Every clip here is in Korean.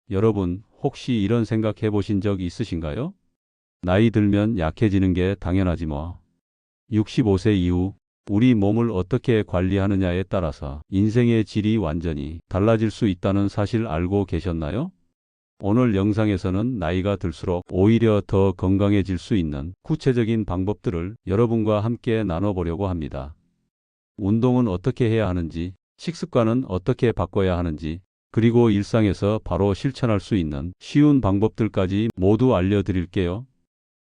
여러분, 혹시 이런 생각 해보신 적 있으신가요? 나이 들면 약해지는 게 당연하지 뭐. 65세 이후 우리 몸을 어떻게 관리하느냐에 따라서 인생의 질이 완전히 달라질 수 있다는 사실 알고 계셨나요? 오늘 영상에서는 나이가 들수록 오히려 더 건강해질 수 있는 구체적인 방법들을 여러분과 함께 나눠보려고 합니다. 운동은 어떻게 해야 하는지, 식습관은 어떻게 바꿔야 하는지, 그리고 일상에서 바로 실천할 수 있는 쉬운 방법들까지 모두 알려드릴게요.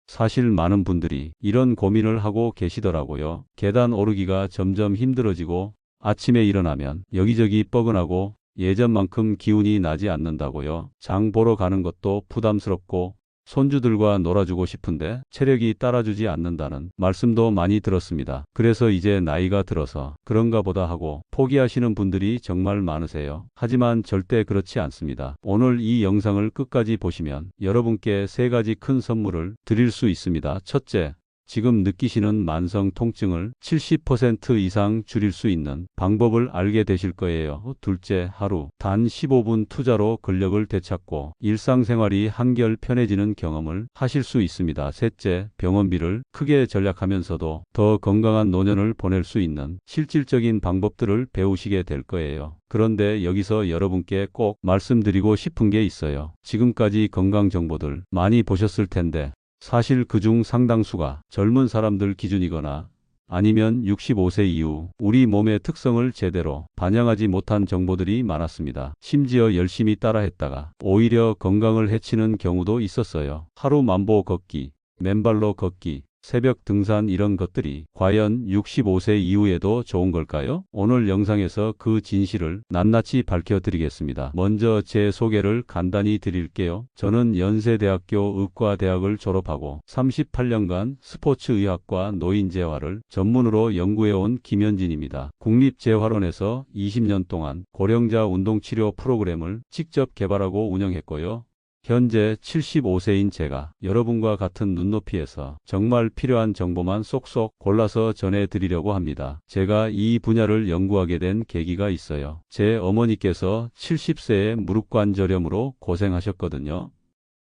사실 많은 분들이 이런 고민을 하고 계시더라고요. 계단 오르기가 점점 힘들어지고 아침에 일어나면 여기저기 뻐근하고 예전만큼 기운이 나지 않는다고요. 장 보러 가는 것도 부담스럽고 손주들과 놀아주고 싶은데 체력이 따라주지 않는다는 말씀도 많이 들었습니다. 그래서 이제 나이가 들어서 그런가 보다 하고 포기하시는 분들이 정말 많으세요. 하지만 절대 그렇지 않습니다. 오늘 이 영상을 끝까지 보시면 여러분께 세 가지 큰 선물을 드릴 수 있습니다. 첫째, 지금 느끼시는 만성 통증을 70% 이상 줄일 수 있는 방법을 알게 되실 거예요. 둘째, 하루 단 15분 투자로 근력을 되찾고 일상생활이 한결 편해지는 경험을 하실 수 있습니다. 셋째, 병원비를 크게 절약하면서도 더 건강한 노년을 보낼 수 있는 실질적인 방법들을 배우시게 될 거예요. 그런데 여기서 여러분께 꼭 말씀드리고 싶은 게 있어요. 지금까지 건강 정보들 많이 보셨을 텐데 사실 그중 상당수가 젊은 사람들 기준이거나 아니면 65세 이후 우리 몸의 특성을 제대로 반영하지 못한 정보들이 많았습니다. 심지어 열심히 따라했다가 오히려 건강을 해치는 경우도 있었어요. 하루 만보 걷기, 맨발로 걷기, 새벽 등산 이런 것들이 과연 65세 이후에도 좋은 걸까요? 오늘 영상에서 그 진실을 낱낱이 밝혀드리겠습니다. 먼저 제 소개를 간단히 드릴게요. 저는 연세대학교 의과대학을 졸업하고 38년간 스포츠의학과 노인재활을 전문으로 연구해온 김현진입니다. 국립재활원에서 20년 동안 고령자 운동치료 프로그램을 직접 개발하고 운영했고요. 현재 75세인 제가 여러분과 같은 눈높이에서 정말 필요한 정보만 쏙쏙 골라서 전해드리려고 합니다. 제가 이 분야를 연구하게 된 계기가 있어요. 제 어머니께서 70세에 무릎관절염으로 고생하셨거든요.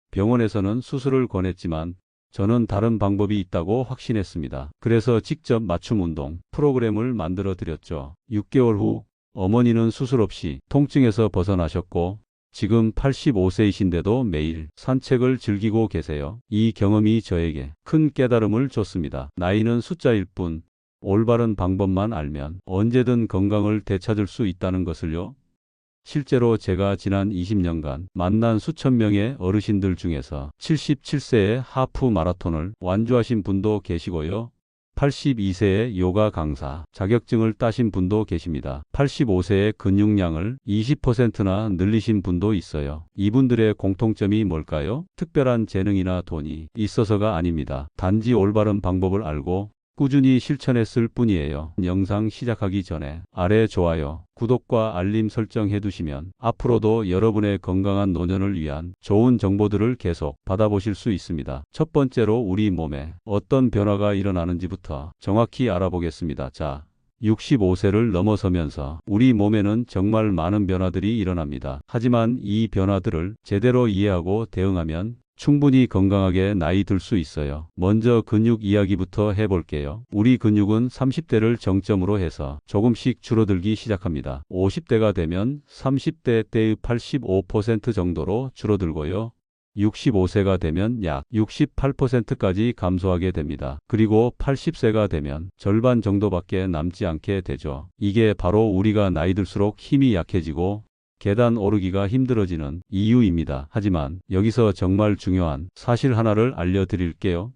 병원에서는 수술을 권했지만 저는 다른 방법이 있다고 확신했습니다. 그래서 직접 맞춤 운동 프로그램을 만들어 드렸죠. 6개월 후 어머니는 수술 없이 통증에서 벗어나셨고 지금 85세이신데도 매일 산책을 즐기고 계세요. 이 경험이 저에게 큰 깨달음을 줬습니다. 나이는 숫자일 뿐 올바른 방법만 알면 언제든 건강을 되찾을 수 있다는 것을요. 실제로 제가 지난 20년간 만난 수천 명의 어르신들 중에서 77세에 하프 마라톤을 완주하신 분도 계시고요. 82세의 요가 강사 자격증을 따신 분도 계십니다. 85세의 근육량을 20%나 늘리신 분도 있어요. 이분들의 공통점이 뭘까요? 특별한 재능이나 돈이 있어서가 아닙니다. 단지 올바른 방법을 알고 꾸준히 실천했을 뿐이에요. 영상 시작하기 전에 아래 좋아요, 구독과 알림 설정해 두시면 앞으로도 여러분의 건강한 노년을 위한 좋은 정보들을 계속 받아보실 수 있습니다. 첫 번째로 우리 몸에 어떤 변화가 일어나는지부터 정확히 알아보겠습니다. 자, 65세를 넘어서면서 우리 몸에는 정말 많은 변화들이 일어납니다. 하지만 이 변화들을 제대로 이해하고 대응하면 충분히 건강하게 나이 들 수 있어요. 먼저 근육 이야기부터 해볼게요. 우리 근육은 30대를 정점으로 해서 조금씩 줄어들기 시작합니다. 50대가 되면 30대 때의 85% 정도로 줄어들고요. 65세가 되면 약 68%까지 감소하게 됩니다. 그리고 80세가 되면 절반 정도밖에 남지 않게 되죠. 이게 바로 우리가 나이 들수록 힘이 약해지고 계단 오르기가 힘들어지는 이유입니다. 하지만 여기서 정말 중요한 사실 하나를 알려드릴게요.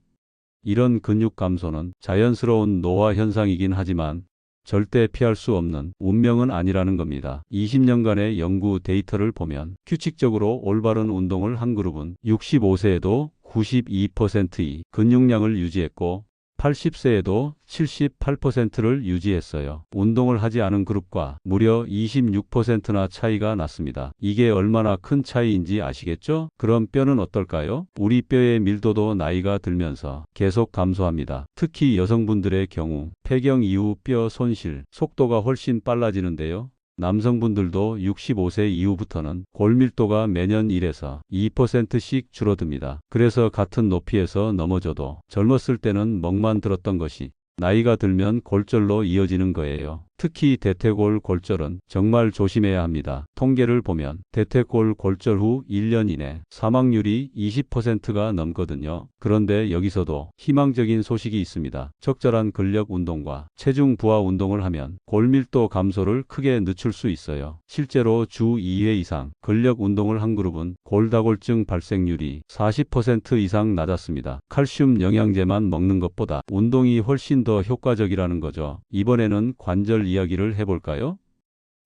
이런 근육 감소는 자연스러운 노화 현상이긴 하지만 절대 피할 수 없는 운명은 아니라는 겁니다. 20년간의 연구 데이터를 보면 규칙적으로 올바른 운동을 한 그룹은 65세에도 92%의 근육량을 유지했고 80세에도 78%를 유지했어요. 운동을 하지 않은 그룹과 무려 26%나 차이가 났습니다. 이게 얼마나 큰 차이인지 아시겠죠? 그럼 뼈는 어떨까요? 우리 뼈의 밀도도 나이가 들면서 계속 감소합니다. 특히 여성분들의 경우 폐경 이후 뼈 손실 속도가 훨씬 빨라지는데요. 남성분들도 65세 이후부터는 골밀도가 매년 1에서 2%씩 줄어듭니다. 그래서 같은 높이에서 넘어져도 젊었을 때는 멍만 들었던 것이 나이가 들면 골절로 이어지는 거예요. 특히 대퇴골 골절은 정말 조심해야 합니다. 통계를 보면 대퇴골 골절 후 1년 이내 사망률이 20%가 넘거든요. 그런데 여기서도 희망적인 소식이 있습니다. 적절한 근력 운동과 체중 부하 운동을 하면 골밀도 감소를 크게 늦출 수 있어요. 실제로 주 2회 이상 근력 운동을 한 그룹은 골다골증 발생률이 40% 이상 낮았습니다. 칼슘 영양제만 먹는 것보다 운동이 훨씬 더 효과적이라는 거죠. 이번에는 관절 이야기를 해볼까요?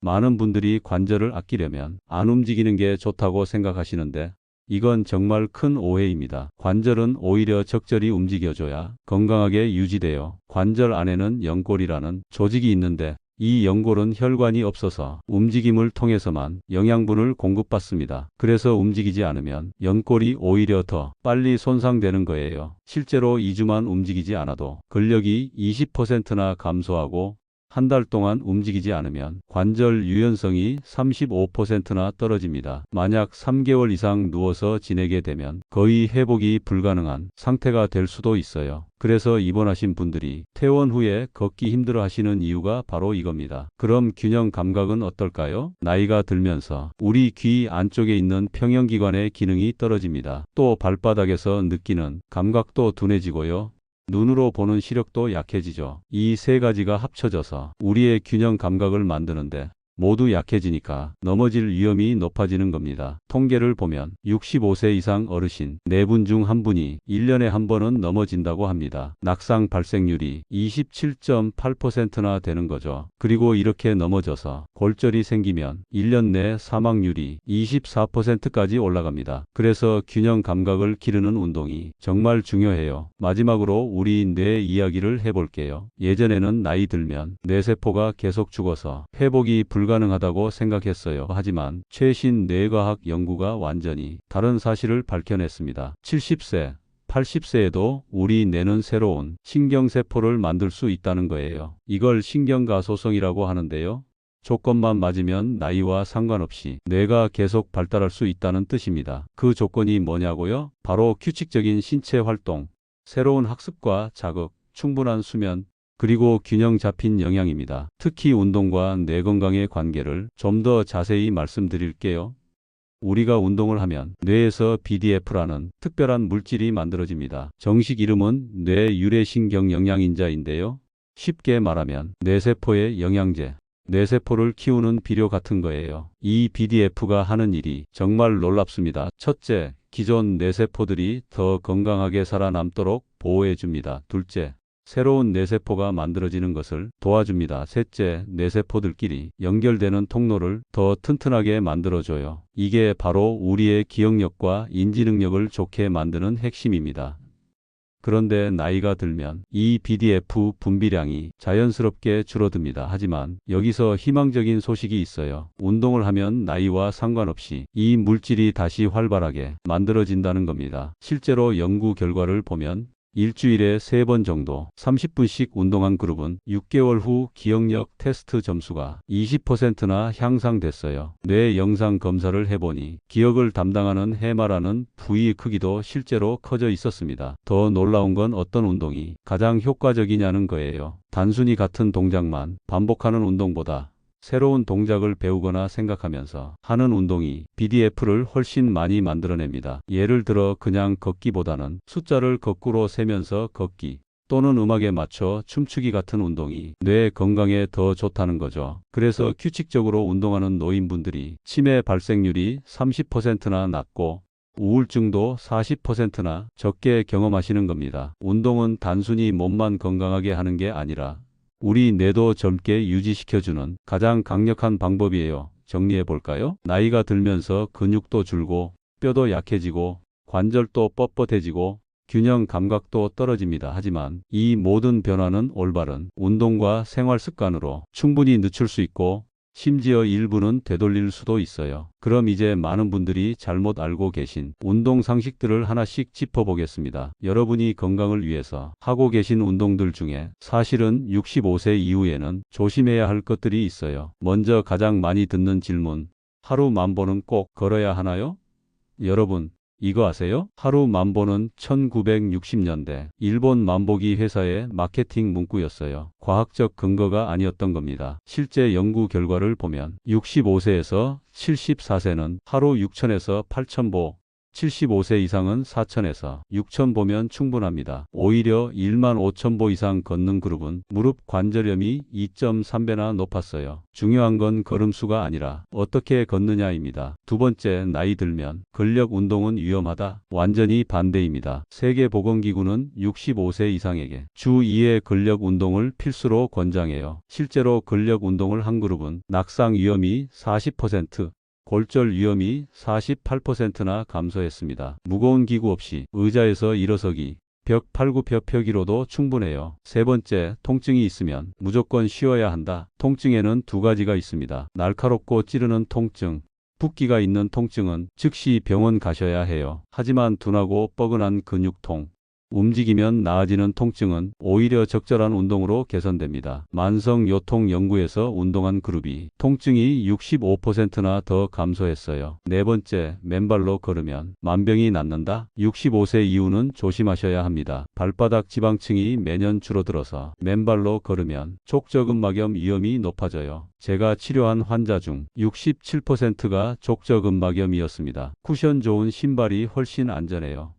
많은 분들이 관절을 아끼려면 안 움직이는 게 좋다고 생각하시는데 이건 정말 큰 오해입니다. 관절은 오히려 적절히 움직여줘야 건강하게 유지돼요. 관절 안에는 연골이라는 조직이 있는데 이 연골은 혈관이 없어서 움직임을 통해서만 영양분을 공급받습니다. 그래서 움직이지 않으면 연골이 오히려 더 빨리 손상되는 거예요. 실제로 2주만 움직이지 않아도 근력이 20%나 감소하고 한 달 동안 움직이지 않으면 관절 유연성이 35%나 떨어집니다. 만약 3개월 이상 누워서 지내게 되면 거의 회복이 불가능한 상태가 될 수도 있어요. 그래서 입원하신 분들이 퇴원 후에 걷기 힘들어 하시는 이유가 바로 이겁니다. 그럼 균형 감각은 어떨까요? 나이가 들면서 우리 귀 안쪽에 있는 평형기관의 기능이 떨어집니다. 또 발바닥에서 느끼는 감각도 둔해지고요. 눈으로 보는 시력도 약해지죠. 이 세 가지가 합쳐져서 우리의 균형 감각을 만드는데 모두 약해지니까 넘어질 위험이 높아지는 겁니다. 통계를 보면 65세 이상 어르신 4분 중 1분이 1년에 한 번은 넘어진다고 합니다. 낙상 발생률이 27.8%나 되는 거죠. 그리고 이렇게 넘어져서 골절이 생기면 1년 내 사망률이 24%까지 올라갑니다. 그래서 균형 감각을 기르는 운동이 정말 중요해요. 마지막으로 우리 뇌 이야기를 해볼게요. 예전에는 나이 들면 뇌세포가 계속 죽어서 회복이 불가능하다고 생각했어요. 하지만 최신 뇌과학 연구가 완전히 다른 사실을 밝혀냈습니다. 70세, 80세에도 우리 뇌는 새로운 신경세포를 만들 수 있다는 거예요. 이걸 신경가소성이라고 하는데요. 조건만 맞으면 나이와 상관없이 뇌가 계속 발달할 수 있다는 뜻입니다. 그 조건이 뭐냐고요? 바로 규칙적인 신체 활동, 새로운 학습과 자극, 충분한 수면, 그리고 균형 잡힌 영양입니다. 특히 운동과 뇌 건강의 관계를 좀 더 자세히 말씀드릴게요. 우리가 운동을 하면 뇌에서 BDF라는 특별한 물질이 만들어집니다. 정식 이름은 뇌유래신경영양인자인데요. 쉽게 말하면 뇌세포의 영양제, 뇌세포를 키우는 비료 같은 거예요. 이 BDF가 하는 일이 정말 놀랍습니다. 첫째, 기존 뇌세포들이 더 건강하게 살아남도록 보호해줍니다. 둘째, 새로운 뇌세포가 만들어지는 것을 도와줍니다. 셋째, 뇌세포들끼리 연결되는 통로를 더 튼튼하게 만들어줘요. 이게 바로 우리의 기억력과 인지능력을 좋게 만드는 핵심입니다. 그런데 나이가 들면 이 BDF 분비량이 자연스럽게 줄어듭니다. 하지만 여기서 희망적인 소식이 있어요. 운동을 하면 나이와 상관없이 이 물질이 다시 활발하게 만들어진다는 겁니다. 실제로 연구 결과를 보면 일주일에 3번 정도 30분씩 운동한 그룹은 6개월 후 기억력 테스트 점수가 20%나 향상됐어요. 뇌 영상 검사를 해보니 기억을 담당하는 해마라는 부위 크기도 실제로 커져 있었습니다. 더 놀라운 건 어떤 운동이 가장 효과적이냐는 거예요. 단순히 같은 동작만 반복하는 운동보다 새로운 동작을 배우거나 생각하면서 하는 운동이 BDF를 훨씬 많이 만들어냅니다. 예를 들어 그냥 걷기보다는 숫자를 거꾸로 세면서 걷기 또는 음악에 맞춰 춤추기 같은 운동이 뇌 건강에 더 좋다는 거죠. 그래서 규칙적으로 운동하는 노인분들이 치매 발생률이 30%나 낮고 우울증도 40%나 적게 경험하시는 겁니다. 운동은 단순히 몸만 건강하게 하는 게 아니라 우리 뇌도 젊게 유지시켜주는 가장 강력한 방법이에요. 정리해 볼까요? 나이가 들면서 근육도 줄고 뼈도 약해지고 관절도 뻣뻣해지고 균형 감각도 떨어집니다. 하지만 이 모든 변화는 올바른 운동과 생활 습관으로 충분히 늦출 수 있고 심지어 일부는 되돌릴 수도 있어요. 그럼 이제 많은 분들이 잘못 알고 계신 운동 상식들을 하나씩 짚어보겠습니다. 여러분이 건강을 위해서 하고 계신 운동들 중에 사실은 65세 이후에는 조심해야 할 것들이 있어요. 먼저 가장 많이 듣는 질문, 하루 10,000보는 꼭 걸어야 하나요? 여러분, 이거 아세요? 하루 10,000보는 1960년대 일본 만보기 회사의 마케팅 문구였어요. 과학적 근거가 아니었던 겁니다. 실제 연구 결과를 보면 65세에서 74세는 하루 6,000에서 8,000보, 75세 이상은 4,000에서 6,000보면 충분합니다. 오히려 15,000보 이상 걷는 그룹은 무릎 관절염이 2.3배나 높았어요. 중요한 건 걸음수가 아니라 어떻게 걷느냐입니다. 두 번째, 나이 들면 근력 운동은 위험하다. 완전히 반대입니다. 세계보건기구는 65세 이상에게 주 2회 근력 운동을 필수로 권장해요. 실제로 근력 운동을 한 그룹은 낙상 위험이 40%, 골절 위험이 48%나 감소했습니다. 무거운 기구 없이 의자에서 일어서기, 벽 팔굽혀펴기로도 충분해요. 세 번째, 통증이 있으면 무조건 쉬어야 한다. 통증에는 두 가지가 있습니다. 날카롭고 찌르는 통증, 붓기가 있는 통증은 즉시 병원 가셔야 해요. 하지만 둔하고 뻐근한 근육통, 움직이면 나아지는 통증은 오히려 적절한 운동으로 개선됩니다. 만성요통연구에서 운동한 그룹이 통증이 65%나 더 감소했어요. 네 번째, 맨발로 걸으면 만병이 낫는다. 65세 이후는 조심하셔야 합니다. 발바닥 지방층이 매년 줄어들어서 맨발로 걸으면 족저근막염 위험이 높아져요. 제가 치료한 환자 중 67%가 족저근막염이었습니다. 쿠션 좋은 신발이 훨씬 안전해요.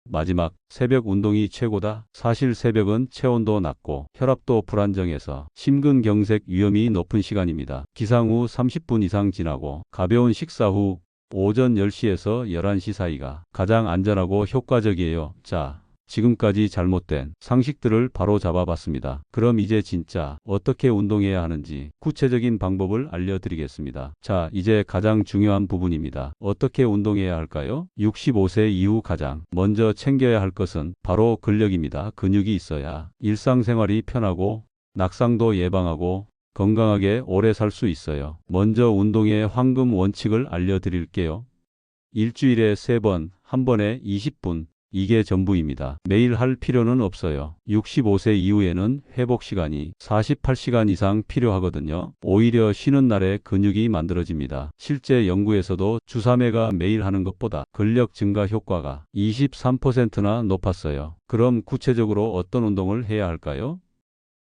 마지막, 새벽 운동이 최고다. 사실 새벽은 체온도 낮고 혈압도 불안정해서 심근경색 위험이 높은 시간입니다. 기상 후 30분 이상 지나고 가벼운 식사 후 오전 10시에서 11시 사이가 가장 안전하고 효과적이에요. 자, 지금까지 잘못된 상식들을 바로 잡아봤습니다. 그럼 이제 진짜 어떻게 운동해야 하는지 구체적인 방법을 알려드리겠습니다. 자, 이제 가장 중요한 부분입니다. 어떻게 운동해야 할까요? 65세 이후 가장 먼저 챙겨야 할 것은 바로 근력입니다. 근육이 있어야 일상생활이 편하고 낙상도 예방하고 건강하게 오래 살 수 있어요. 먼저 운동의 황금 원칙을 알려드릴게요. 일주일에 3번, 한 번에 20분. 이게 전부입니다. 매일 할 필요는 없어요. 65세 이후에는 회복 시간이 48시간 이상 필요하거든요. 오히려 쉬는 날에 근육이 만들어집니다. 실제 연구에서도 주 3회가 매일 하는 것보다 근력 증가 효과가 23%나 높았어요. 그럼 구체적으로 어떤 운동을 해야 할까요?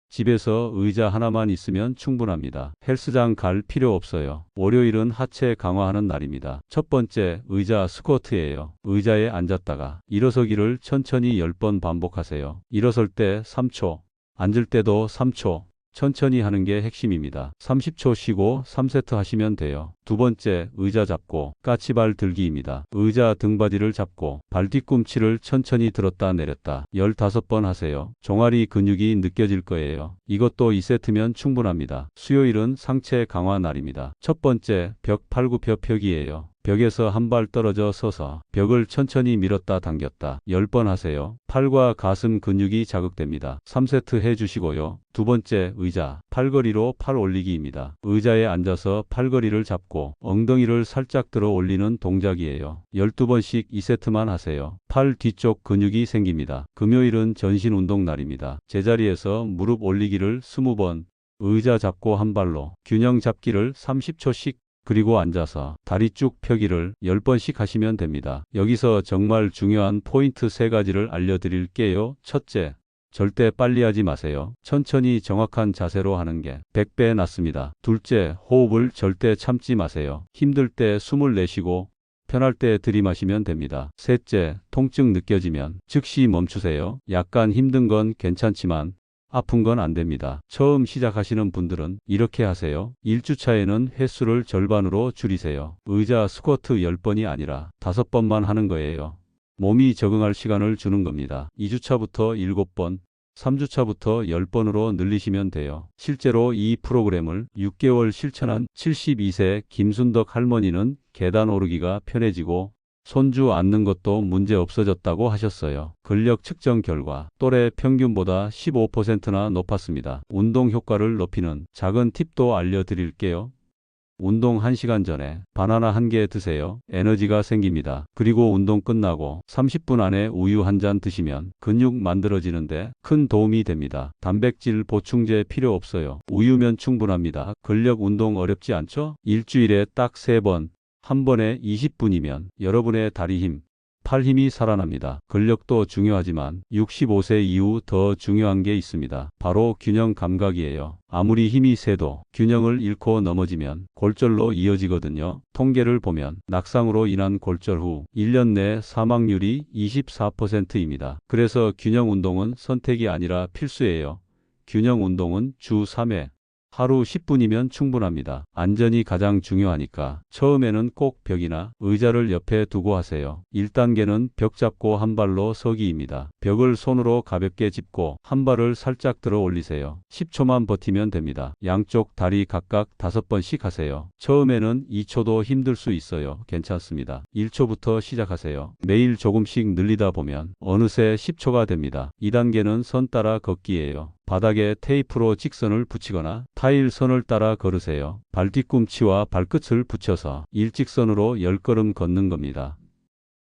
집에서 의자 하나만 있으면 충분합니다. 헬스장 갈 필요 없어요. 월요일은 하체 강화하는 날입니다. 첫 번째, 의자 스쿼트예요. 의자에 앉았다가 일어서기를 천천히 10번 반복하세요. 일어설 때 3초, 앉을 때도 3초. 천천히 하는 게 핵심입니다. 30초 쉬고 3세트 하시면 돼요. 두 번째, 의자 잡고 까치발 들기입니다. 의자 등받이를 잡고 발 뒤꿈치를 천천히 들었다 내렸다 15번 하세요. 종아리 근육이 느껴질 거예요. 이것도 2세트면 충분합니다. 수요일은 상체 강화 날입니다. 첫 번째, 벽 팔굽혀펴기예요. 벽에서 한 발 떨어져 서서 벽을 천천히 밀었다 당겼다 10번 하세요. 팔과 가슴 근육이 자극됩니다. 3세트 해주시고요. 두 번째, 의자 팔걸이로 팔 올리기입니다. 의자에 앉아서 팔걸이를 잡고 엉덩이를 살짝 들어 올리는 동작이에요. 12번씩 2세트만 하세요. 팔 뒤쪽 근육이 생깁니다. 금요일은 전신 운동 날입니다. 제자리에서 무릎 올리기를 20번, 의자 잡고 한 발로 균형 잡기를 30초씩, 그리고 앉아서 다리 쭉 펴기를 10번씩 하시면 됩니다. 여기서 정말 중요한 포인트 3가지를 알려드릴게요. 첫째, 절대 빨리 하지 마세요. 천천히 정확한 자세로 하는 게 100배 낫습니다. 둘째, 호흡을 절대 참지 마세요. 힘들 때 숨을 내쉬고 편할 때 들이마시면 됩니다. 셋째, 통증 느껴지면 즉시 멈추세요. 약간 힘든 건 괜찮지만 아픈 건 안 됩니다. 처음 시작하시는 분들은 이렇게 하세요. 1주차에는 횟수를 절반으로 줄이세요. 의자 스쿼트 10번이 아니라 5번만 하는 거예요. 몸이 적응할 시간을 주는 겁니다. 2주차부터 7번, 3주차부터 10번으로 늘리시면 돼요. 실제로 이 프로그램을 6개월 실천한 72세 김순덕 할머니는 계단 오르기가 편해지고 손주 앉는 것도 문제 없어졌다고 하셨어요. 근력 측정 결과 또래 평균보다 15%나 높았습니다. 운동 효과를 높이는 작은 팁도 알려드릴게요. 운동 1시간 전에 바나나 1개 드세요. 에너지가 생깁니다. 그리고 운동 끝나고 30분 안에 우유 1잔 드시면 근육 만들어지는데 큰 도움이 됩니다. 단백질 보충제 필요 없어요. 우유면 충분합니다. 근력 운동 어렵지 않죠? 일주일에 딱 3번, 한 번에 20분이면 여러분의 다리 힘, 팔 힘이 살아납니다. 근력도 중요하지만 65세 이후 더 중요한 게 있습니다. 바로 균형 감각이에요. 아무리 힘이 세도 균형을 잃고 넘어지면 골절로 이어지거든요. 통계를 보면 낙상으로 인한 골절 후 1년 내 사망률이 24%입니다. 그래서 균형 운동은 선택이 아니라 필수예요. 균형 운동은 주 3회. 하루 10분이면 충분합니다. 안전이 가장 중요하니까 처음에는 꼭 벽이나 의자를 옆에 두고 하세요. 1단계는 벽 잡고 한 발로 서기입니다. 벽을 손으로 가볍게 짚고 한 발을 살짝 들어 올리세요. 10초만 버티면 됩니다. 양쪽 다리 각각 5번씩 하세요. 처음에는 2초도 힘들 수 있어요. 괜찮습니다. 1초부터 시작하세요. 매일 조금씩 늘리다 보면 어느새 10초가 됩니다. 2단계는 선 따라 걷기예요. 바닥에 테이프로 직선을 붙이거나 타일 선을 따라 걸으세요. 발 뒤꿈치와 발끝을 붙여서 일직선으로 10걸음 걷는 겁니다.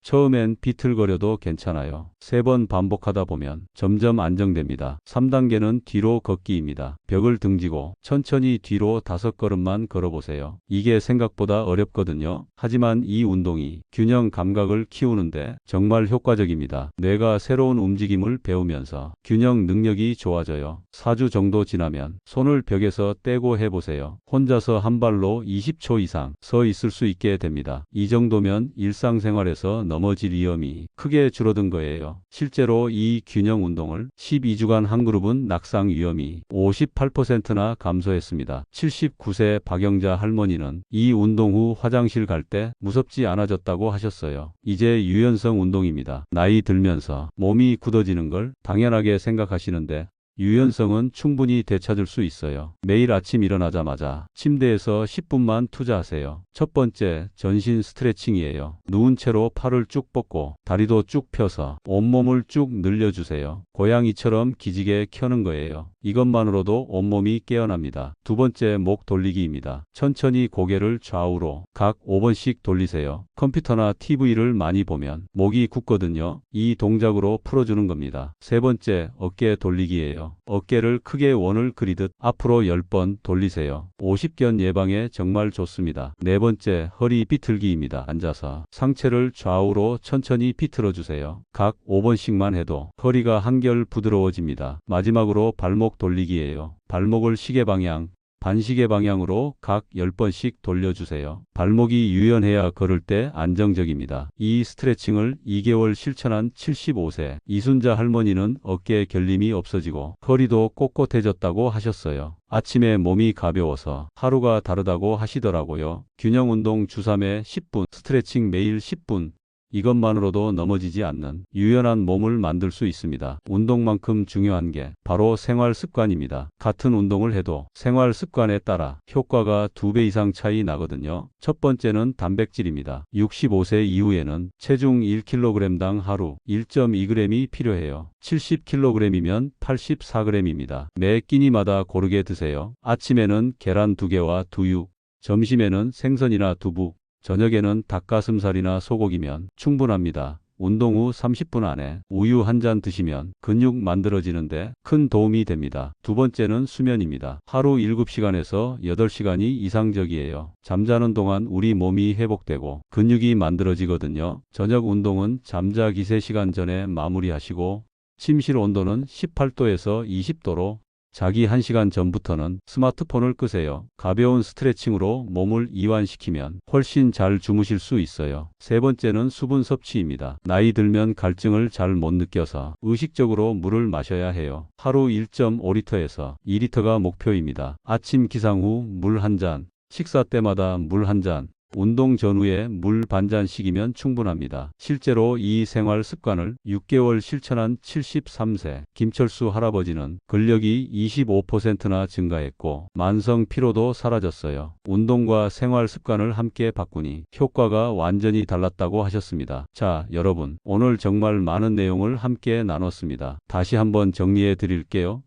처음엔 비틀거려도 괜찮아요. 3번 반복하다 보면 점점 안정됩니다. 3단계는 뒤로 걷기입니다. 벽을 등지고 천천히 뒤로 5걸음만 걸어보세요. 이게 생각보다 어렵거든요. 하지만 이 운동이 균형 감각을 키우는데 정말 효과적입니다. 뇌가 새로운 움직임을 배우면서 균형 능력이 좋아져요. 4주 정도 지나면 손을 벽에서 떼고 해보세요. 혼자서 한 발로 20초 이상 서 있을 수 있게 됩니다. 이 정도면 일상생활에서 넘어질 위험이 크게 줄어든 거예요. 실제로 이 균형 운동을 12주간 한 그룹은 낙상 위험이 58%나 감소했습니다. 79세 박영자 할머니는 이 운동 후 화장실 갈 때 무섭지 않아졌다고 하셨어요. 이제 유연성 운동입니다. 나이 들면서 몸이 굳어지는 걸 당연하게 생각하시는데 유연성은 충분히 되찾을 수 있어요. 매일 아침 일어나자마자 침대에서 10분만 투자하세요. 첫 번째, 전신 스트레칭이에요. 누운 채로 팔을 쭉 뻗고 다리도 쭉 펴서 온몸을 쭉 늘려주세요. 고양이처럼 기지개 켜는 거예요. 이것만으로도 온몸이 깨어납니다. 두 번째, 목 돌리기입니다. 천천히 고개를 좌우로 각 5번씩 돌리세요. 컴퓨터나 TV를 많이 보면 목이 굳거든요. 이 동작으로 풀어주는 겁니다. 세 번째, 어깨 돌리기예요. 어깨를 크게 원을 그리듯 앞으로 10번 돌리세요. 50견 예방에 정말 좋습니다. 네 번째, 허리 비틀기입니다. 앉아서 상체를 좌우로 천천히 비틀어 주세요. 각 5번씩만 해도 허리가 한결 부드러워집니다. 마지막으로 발목 돌리기예요. 발목을 시계 방향, 반시계 방향으로 각 10번씩 돌려주세요. 발목이 유연해야 걸을 때 안정적입니다. 이 스트레칭을 2개월 실천한 75세 이순자 할머니는 어깨에 결림이 없어지고 허리도 꼿꼿해졌다고 하셨어요. 아침에 몸이 가벼워서 하루가 다르다고 하시더라고요. 균형 운동 주 3회 10분, 스트레칭 매일 10분. 이것만으로도 넘어지지 않는 유연한 몸을 만들 수 있습니다. 운동만큼 중요한 게 바로 생활 습관입니다. 같은 운동을 해도 생활 습관에 따라 효과가 2배 이상 차이 나거든요. 첫 번째는 단백질입니다. 65세 이후에는 체중 1kg당 하루 1.2g이 필요해요. 70kg이면 84g입니다. 매 끼니마다 고르게 드세요. 아침에는 계란 2개와 두유, 점심에는 생선이나 두부, 저녁에는 닭가슴살이나 소고기면 충분합니다. 운동 후 30분 안에 우유 1잔 드시면 근육 만들어지는데 큰 도움이 됩니다. 두 번째는 수면입니다. 하루 7시간에서 8시간이 이상적이에요. 잠자는 동안 우리 몸이 회복되고 근육이 만들어지거든요. 저녁 운동은 잠자기 3시간 전에 마무리하시고 침실 온도는 18도에서 20도로 자기 1시간 전부터는 스마트폰을 끄세요. 가벼운 스트레칭으로 몸을 이완시키면 훨씬 잘 주무실 수 있어요. 세 번째는 수분 섭취입니다. 나이 들면 갈증을 잘 못 느껴서 의식적으로 물을 마셔야 해요. 하루 1.5리터에서 2리터가 목표입니다. 아침 기상 후 물 1잔, 식사 때마다 물 1잔, 운동 전후에 물 반잔씩이면 충분합니다. 실제로 이 생활 습관을 6개월 실천한 73세 김철수 할아버지는 근력이 25%나 증가했고 만성 피로도 사라졌어요. 운동과 생활 습관을 함께 바꾸니 효과가 완전히 달랐다고 하셨습니다. 자, 여러분, 오늘 정말 많은 내용을 함께 나눴습니다. 다시 한번 정리해 드릴게요.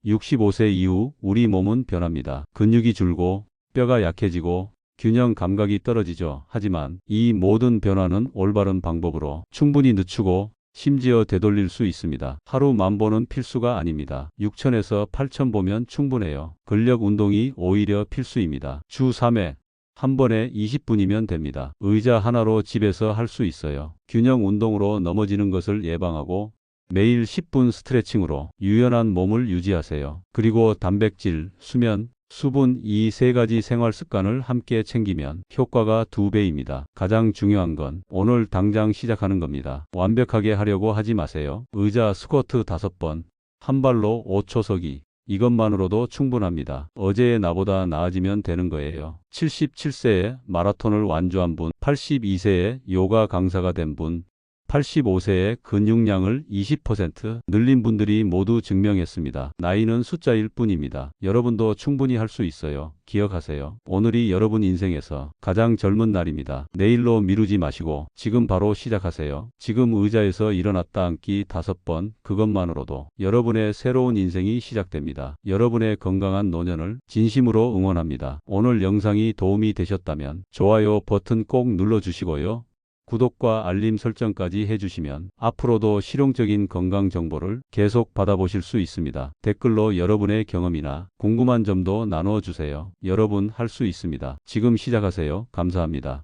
65세 이후 우리 몸은 변합니다. 근육이 줄고 뼈가 약해지고 균형 감각이 떨어지죠. 하지만 이 모든 변화는 올바른 방법으로 충분히 늦추고 심지어 되돌릴 수 있습니다. 하루 1000보는 필수가 아닙니다. 6000에서 8000 보면 충분해요. 근력 운동이 오히려 필수입니다. 주 3회 한 번에 20분이면 됩니다. 의자 하나로 집에서 할 수 있어요. 균형 운동으로 넘어지는 것을 예방하고 매일 10분 스트레칭으로 유연한 몸을 유지하세요. 그리고 단백질, 수면, 수분 이 세 가지 생활 습관을 함께 챙기면 효과가 2배입니다. 가장 중요한 건 오늘 당장 시작하는 겁니다. 완벽하게 하려고 하지 마세요. 의자 스쿼트 5번, 한 발로 5초 서기. 이것만으로도 충분합니다. 어제의 나보다 나아지면 되는 거예요. 77세에 마라톤을 완주한 분, 82세에 요가 강사가 된 분, 85세에 근육량을 20% 늘린 분들이 모두 증명했습니다. 나이는 숫자일 뿐입니다. 여러분도 충분히 할 수 있어요. 기억하세요. 오늘이 여러분 인생에서 가장 젊은 날입니다. 내일로 미루지 마시고 지금 바로 시작하세요. 지금 의자에서 일어났다 앉기 5번, 그것만으로도 여러분의 새로운 인생이 시작됩니다. 여러분의 건강한 노년을 진심으로 응원합니다. 오늘 영상이 도움이 되셨다면 좋아요 버튼 꼭 눌러주시고요. 구독과 알림 설정까지 해주시면 앞으로도 실용적인 건강 정보를 계속 받아보실 수 있습니다. 댓글로 여러분의 경험이나 궁금한 점도 나누어 주세요. 여러분 할 수 있습니다. 지금 시작하세요. 감사합니다.